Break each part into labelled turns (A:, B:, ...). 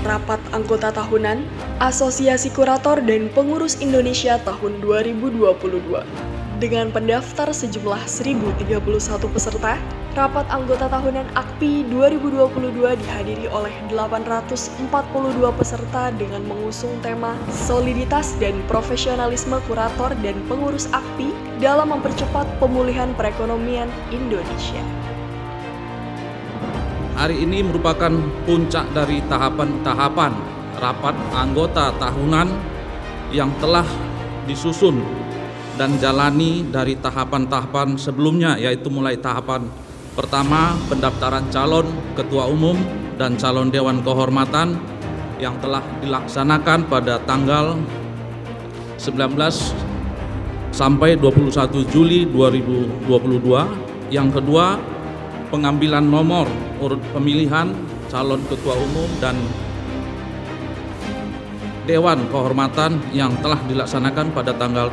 A: Rapat Anggota Tahunan Asosiasi Kurator dan Pengurus Indonesia tahun 2022. Dengan pendaftar sejumlah 1.031 peserta, Rapat Anggota Tahunan AKPI 2022 dihadiri oleh 842 peserta dengan mengusung tema Soliditas dan Profesionalisme Kurator dan Pengurus AKPI dalam mempercepat pemulihan perekonomian Indonesia.
B: Hari ini merupakan puncak dari tahapan-tahapan rapat anggota tahunan yang telah disusun dan jalani dari tahapan-tahapan sebelumnya, yaitu mulai tahapan pertama pendaftaran calon ketua umum dan calon dewan kehormatan yang telah dilaksanakan pada tanggal 19 sampai 21 Juli 2022. Yang kedua, pengambilan nomor urut pemilihan calon ketua umum dan dewan kehormatan yang telah dilaksanakan pada tanggal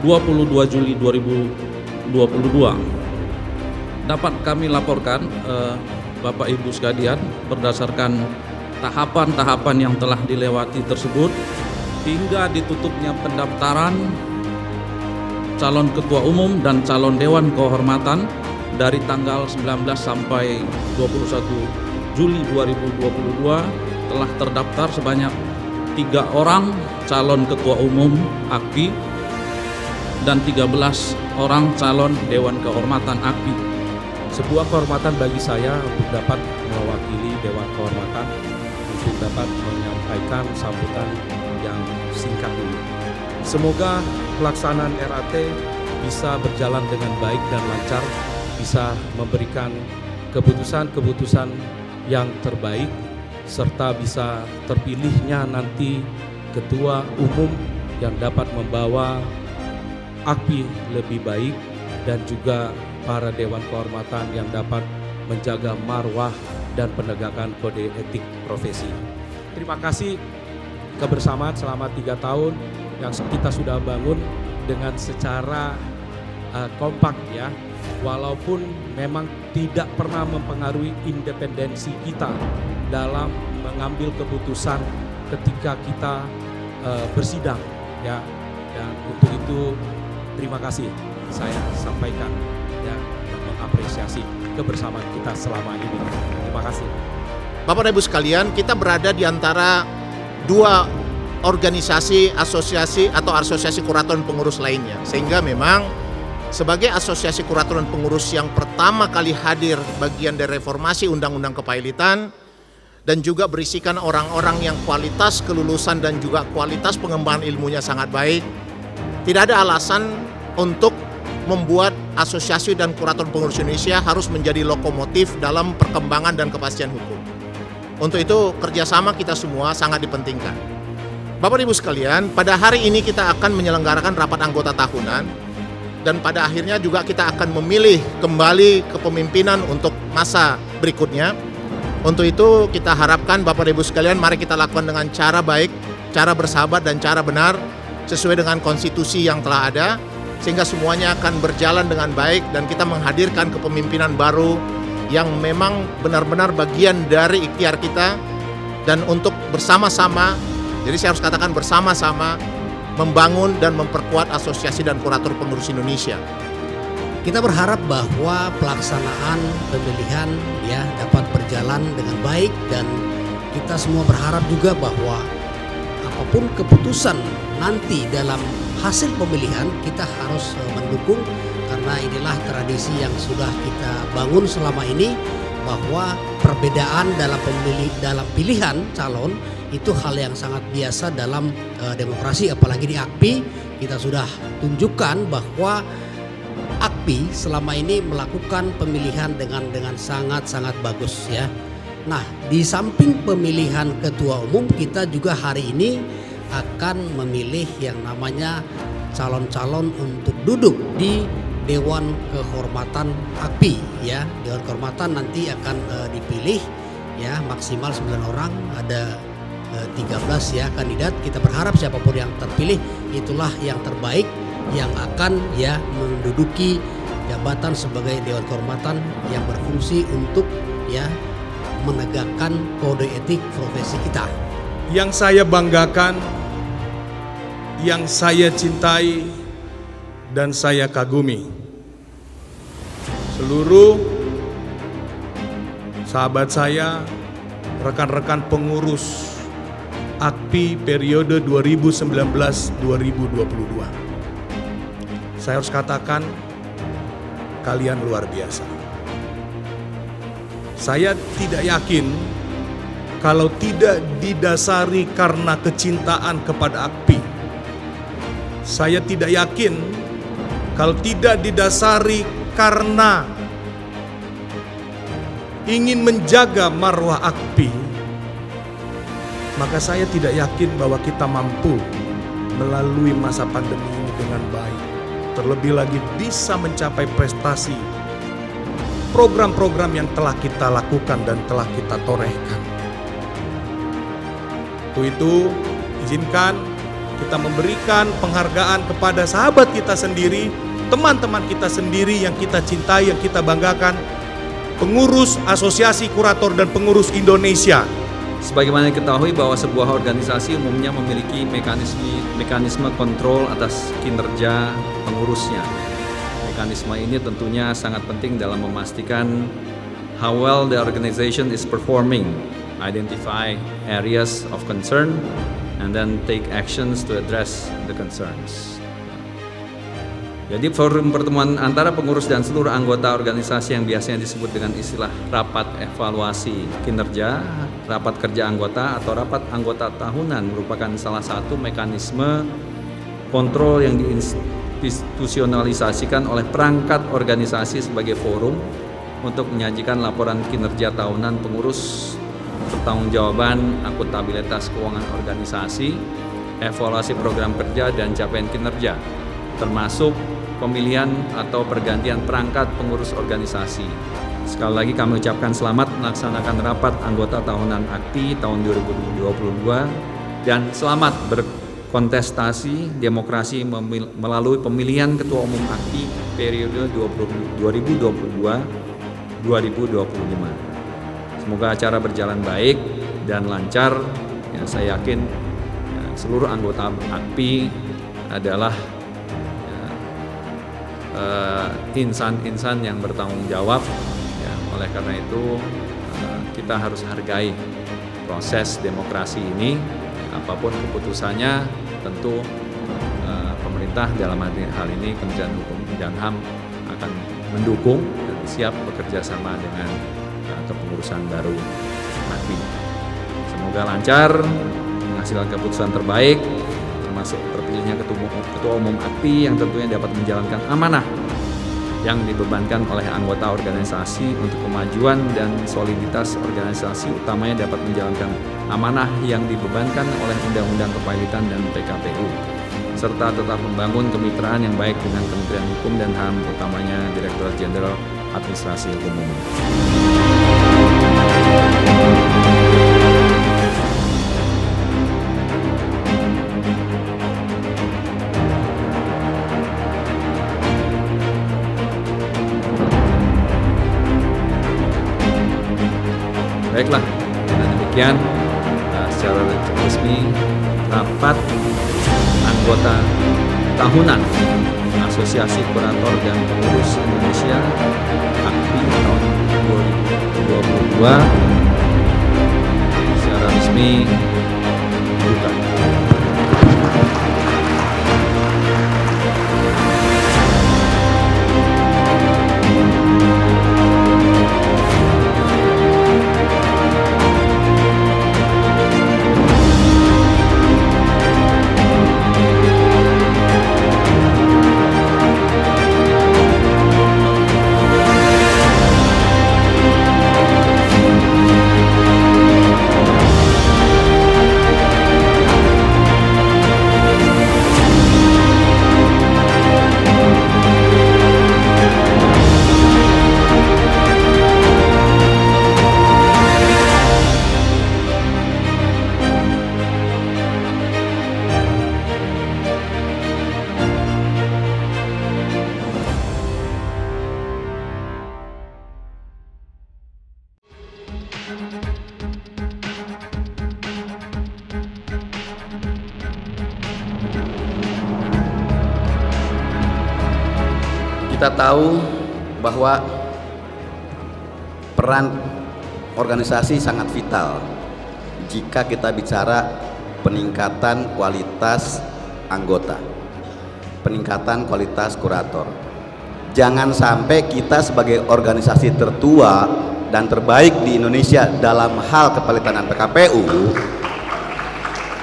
B: 22 Juli 2022. Dapat kami laporkan Bapak Ibu sekalian, berdasarkan tahapan-tahapan yang telah dilewati tersebut hingga ditutupnya pendaftaran calon ketua umum dan calon dewan kehormatan dari tanggal 19 sampai 21 Juli 2022 telah terdaftar sebanyak 3 orang calon ketua umum AKPI dan 13 orang calon dewan kehormatan AKPI.
C: Sebuah kehormatan bagi saya untuk dapat mewakili dewan kehormatan untuk dapat menyampaikan sambutan yang singkat ini. Semoga pelaksanaan RAT bisa berjalan dengan baik dan lancar, bisa memberikan keputusan-keputusan yang terbaik, serta bisa terpilihnya nanti ketua umum yang dapat membawa AKPI lebih baik dan juga para dewan kehormatan yang dapat menjaga marwah dan penegakan kode etik profesi. Terima kasih kebersamaan selama 3 tahun yang kita sudah bangun dengan secara kompak ya. Walaupun memang tidak pernah mempengaruhi independensi kita dalam mengambil keputusan ketika kita bersidang ya, dan untuk itu terima kasih saya sampaikan ya, dan mengapresiasi kebersamaan kita selama ini. Terima kasih.
D: Bapak dan Ibu sekalian, kita berada di antara 2 organisasi, asosiasi atau asosiasi kurator dan pengurus lainnya, sehingga memang sebagai asosiasi kurator dan pengurus yang pertama kali hadir bagian dari reformasi Undang-Undang Kepailitan dan juga berisikan orang-orang yang kualitas kelulusan dan juga kualitas pengembangan ilmunya sangat baik, tidak ada alasan untuk membuat asosiasi dan kurator pengurus Indonesia harus menjadi lokomotif dalam perkembangan dan kepastian hukum. Untuk itu kerjasama kita semua sangat dipentingkan. Bapak Ibu sekalian, pada hari ini kita akan menyelenggarakan rapat anggota tahunan, dan pada akhirnya juga kita akan memilih kembali kepemimpinan untuk masa berikutnya. Untuk itu kita harapkan Bapak Ibu sekalian, mari kita lakukan dengan cara baik, cara bersahabat dan cara benar sesuai dengan konstitusi yang telah ada, sehingga semuanya akan berjalan dengan baik dan kita menghadirkan kepemimpinan baru yang memang benar-benar bagian dari ikhtiar kita, dan untuk bersama-sama, jadi saya harus katakan bersama-sama, membangun dan memperkuat asosiasi dan kurator pengurus Indonesia.
E: Kita berharap bahwa pelaksanaan pemilihan ya dapat berjalan dengan baik, dan kita semua berharap juga bahwa apapun keputusan nanti dalam hasil pemilihan kita harus mendukung, karena inilah tradisi yang sudah kita bangun selama ini, bahwa perbedaan dalam pilihan calon itu hal yang sangat biasa dalam demokrasi, apalagi di AKPI. Kita sudah tunjukkan bahwa AKPI selama ini melakukan pemilihan dengan sangat-sangat bagus ya. Nah, di samping pemilihan ketua umum, kita juga hari ini akan memilih yang namanya calon-calon untuk duduk di Dewan Kehormatan AKPI ya. Dewan Kehormatan nanti akan dipilih ya maksimal 9 orang, ada 13 ya kandidat. Kita berharap siapapun yang terpilih itulah yang terbaik yang akan ya menduduki jabatan sebagai Dewan Kehormatan yang berfungsi untuk ya menegakkan kode etik profesi kita.
C: Yang saya banggakan, yang saya cintai, dan saya kagumi. Seluruh sahabat saya, rekan-rekan pengurus AKPI periode 2019-2022. Saya harus katakan, kalian luar biasa. Saya tidak yakin kalau tidak didasari karena kecintaan kepada AKPI. Saya tidak yakin kalau tidak didasari karena ingin menjaga marwah AKPI, maka saya tidak yakin bahwa kita mampu melalui masa pandemi ini dengan baik. Terlebih lagi bisa mencapai prestasi program-program yang telah kita lakukan dan telah kita torehkan. Untuk itu, izinkan kita memberikan penghargaan kepada sahabat kita sendiri, teman-teman kita sendiri yang kita cintai, yang kita banggakan, pengurus Asosiasi Kurator dan Pengurus Indonesia.
B: Sebagaimana diketahui bahwa sebuah organisasi umumnya memiliki mekanisme kontrol atas kinerja pengurusnya. Mekanisme ini tentunya sangat penting dalam memastikan how well the organization is performing, identify areas of concern, and then take actions to address the concerns. Jadi forum pertemuan antara pengurus dan seluruh anggota organisasi yang biasanya disebut dengan istilah rapat evaluasi kinerja, rapat kerja anggota atau rapat anggota tahunan merupakan salah satu mekanisme kontrol yang diinstitusionalisasikan oleh perangkat organisasi sebagai forum untuk menyajikan laporan kinerja tahunan pengurus, pertanggungjawaban akuntabilitas keuangan organisasi, evaluasi program kerja dan capaian kinerja, termasuk pemilihan atau pergantian perangkat pengurus organisasi. Sekali lagi kami ucapkan selamat melaksanakan rapat anggota tahunan AKPI tahun 2022 dan selamat berkontestasi demokrasi melalui pemilihan ketua umum AKPI periode 2022-2025. Semoga acara berjalan baik dan lancar. Ya, saya yakin seluruh anggota AKPI adalah insan-insan yang bertanggung jawab. Ya, oleh karena itu kita harus hargai proses demokrasi ini. Apapun keputusannya, tentu pemerintah dalam hal ini Kementerian Hukum dan HAM akan mendukung dan siap bekerja sama dengan kepengurusan baru AKPI. Semoga lancar, menghasilkan keputusan terbaik, termasuk terpilihnya ketua umum AKPI yang tentunya dapat menjalankan amanah yang dibebankan oleh anggota organisasi untuk kemajuan dan soliditas organisasi, utamanya dapat menjalankan amanah yang dibebankan oleh Undang-Undang Kepailitan dan PKPU, serta tetap membangun kemitraan yang baik dengan Kementerian Hukum dan HAM, utamanya Direktorat Jenderal Administrasi Hukum Umum. Baiklah, dengan demikian secara resmi rapat anggota tahunan Asosiasi Kurator dan Pengurus Indonesia AKPI tahun 2022 secara resmi dibuka.
F: Kita tahu bahwa peran organisasi sangat vital jika kita bicara peningkatan kualitas anggota, peningkatan kualitas kurator. Jangan sampai kita sebagai organisasi tertua dan terbaik di Indonesia dalam hal kepelitanan PKPU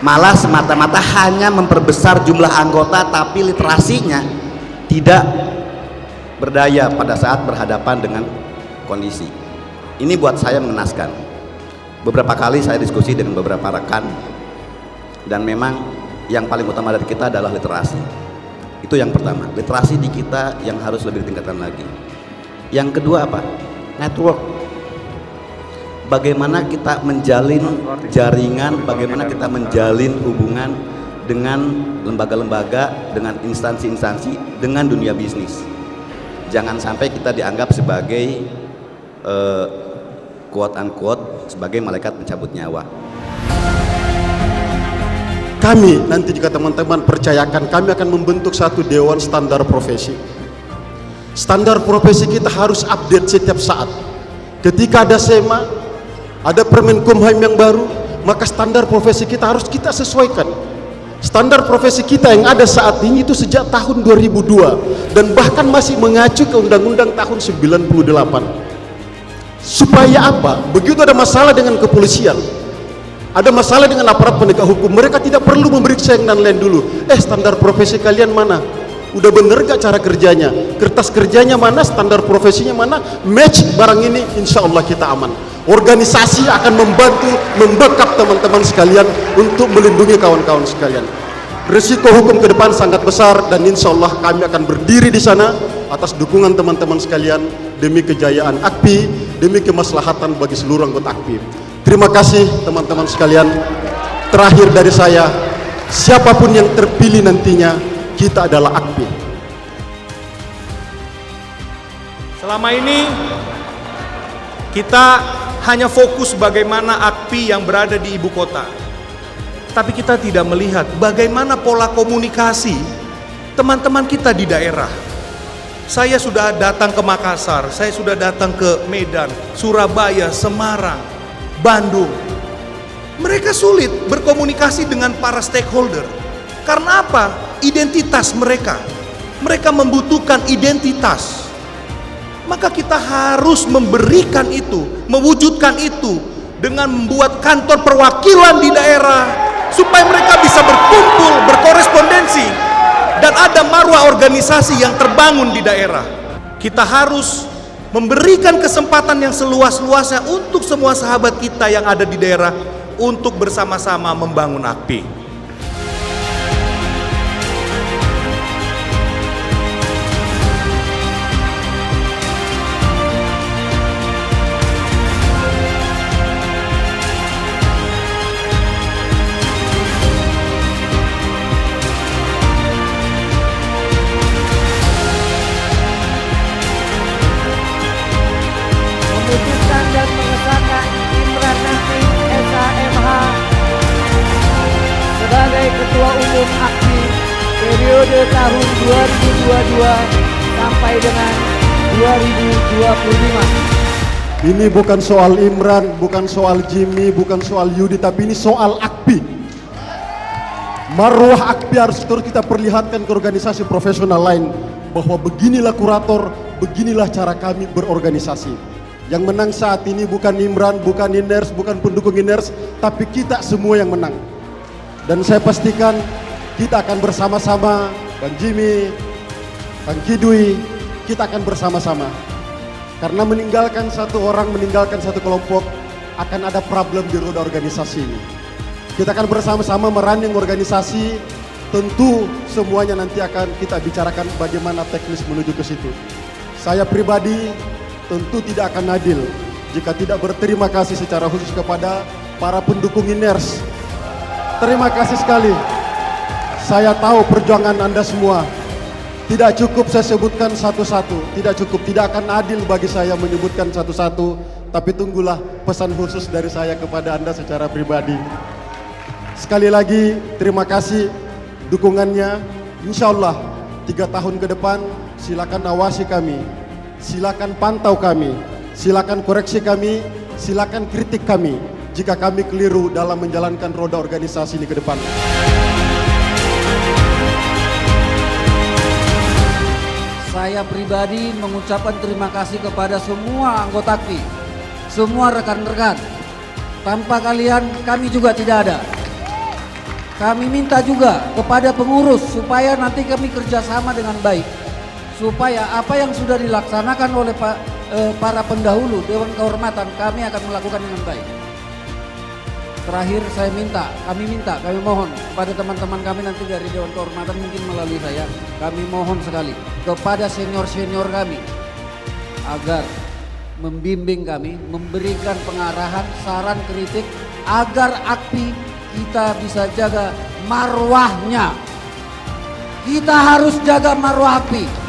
F: malah semata-mata hanya memperbesar jumlah anggota tapi literasinya tidak berdaya pada saat berhadapan dengan kondisi. Ini buat saya mengenaskan. Beberapa kali saya diskusi dengan beberapa rekan, dan memang yang paling utama dari kita adalah literasi. Itu yang pertama, literasi di kita yang harus lebih ditingkatkan lagi. Yang kedua apa? Network. Bagaimana kita menjalin jaringan, bagaimana kita menjalin hubungan dengan lembaga-lembaga, dengan instansi-instansi, dengan dunia bisnis. Jangan sampai kita dianggap sebagai quote unquote sebagai malaikat pencabut nyawa.
G: Kami nanti jika teman-teman percayakan, kami akan membentuk satu dewan standar profesi. Standar profesi kita harus update setiap saat. Ketika ada SEMA, ada Permenkumham yang baru, maka standar profesi kita harus kita sesuaikan. Standar profesi kita yang ada saat ini itu sejak tahun 2002 dan bahkan masih mengacu ke Undang-Undang tahun 98. Supaya apa? Begitu ada masalah dengan kepolisian, ada masalah dengan aparat penegak hukum, mereka tidak perlu memeriksa yang lain dulu. Standar profesi kalian mana? Udah bener gak cara kerjanya? Kertas kerjanya mana? Standar profesinya mana? Match barang ini, insya Allah kita aman. Organisasi akan membantu membackup teman-teman sekalian untuk melindungi kawan-kawan sekalian. Risiko hukum ke depan sangat besar dan insya Allah kami akan berdiri di sana atas dukungan teman-teman sekalian demi kejayaan AKPI, demi kemaslahatan bagi seluruh anggota AKPI. Terima kasih teman-teman sekalian. Terakhir dari saya, siapapun yang terpilih nantinya, kita adalah AKPI.
H: Selama ini kita hanya fokus bagaimana AKPI yang berada di ibu kota, tapi kita tidak melihat bagaimana pola komunikasi teman-teman kita di daerah. Saya sudah datang ke Makassar, saya sudah datang ke Medan, Surabaya, Semarang, Bandung. Mereka sulit berkomunikasi dengan para stakeholder. Karena apa? Identitas mereka. Mereka membutuhkan identitas. Maka kita harus memberikan itu, mewujudkan itu dengan membuat kantor perwakilan di daerah supaya mereka bisa berkumpul, berkorespondensi dan ada marwah organisasi yang terbangun di daerah. Kita harus memberikan kesempatan yang seluas-luasnya untuk semua sahabat kita yang ada di daerah untuk bersama-sama membangun AKPI.
I: Memutuskan dan mengesahkan Imran Nafis SHMH sebagai Ketua Umum AKPI periode tahun 2022 sampai dengan 2025.
G: Ini bukan soal Imran, bukan soal Jimmy, bukan soal Yudi, tapi ini soal AKPI. Marwah AKPI harus terus kita perlihatkan ke organisasi profesional lain bahwa beginilah kurator, beginilah cara kami berorganisasi. Yang menang saat ini bukan Imran, bukan Iners, bukan pendukung Iners, tapi kita semua yang menang. Dan saya pastikan kita akan bersama-sama, Bang Jimmy, Bang Kidui, kita akan bersama-sama. Karena meninggalkan satu orang, meninggalkan satu kelompok, akan ada problem di roda organisasi ini. Kita akan bersama-sama merunning organisasi, tentu semuanya nanti akan kita bicarakan bagaimana teknis menuju ke situ. Saya pribadi tentu tidak akan adil jika tidak berterima kasih secara khusus kepada para pendukung Iners. Terima kasih sekali. Saya tahu perjuangan Anda semua. Tidak cukup saya sebutkan satu-satu, tidak cukup, tidak akan adil bagi saya menyebutkan satu-satu, tapi tunggulah pesan khusus dari saya kepada Anda secara pribadi. Sekali lagi terima kasih dukungannya. Insya Allah 3 tahun ke depan silakan awasi kami, silakan pantau kami, silakan koreksi kami, silakan kritik kami jika kami keliru dalam menjalankan roda organisasi ini ke depan.
J: Saya pribadi mengucapkan terima kasih kepada semua anggota AKPI, semua rekan-rekan. Tanpa kalian kami juga tidak ada. Kami minta juga kepada pengurus supaya nanti kami kerjasama dengan baik. Supaya apa yang sudah dilaksanakan oleh para pendahulu Dewan Kehormatan kami akan melakukan dengan baik. Terakhir kami mohon kepada teman-teman kami nanti dari Dewan Kehormatan mungkin melalui saya, kami mohon sekali kepada senior-senior kami agar membimbing kami, memberikan pengarahan, saran, kritik agar AKPI kita bisa jaga marwahnya. Kita harus jaga marwah AKPI.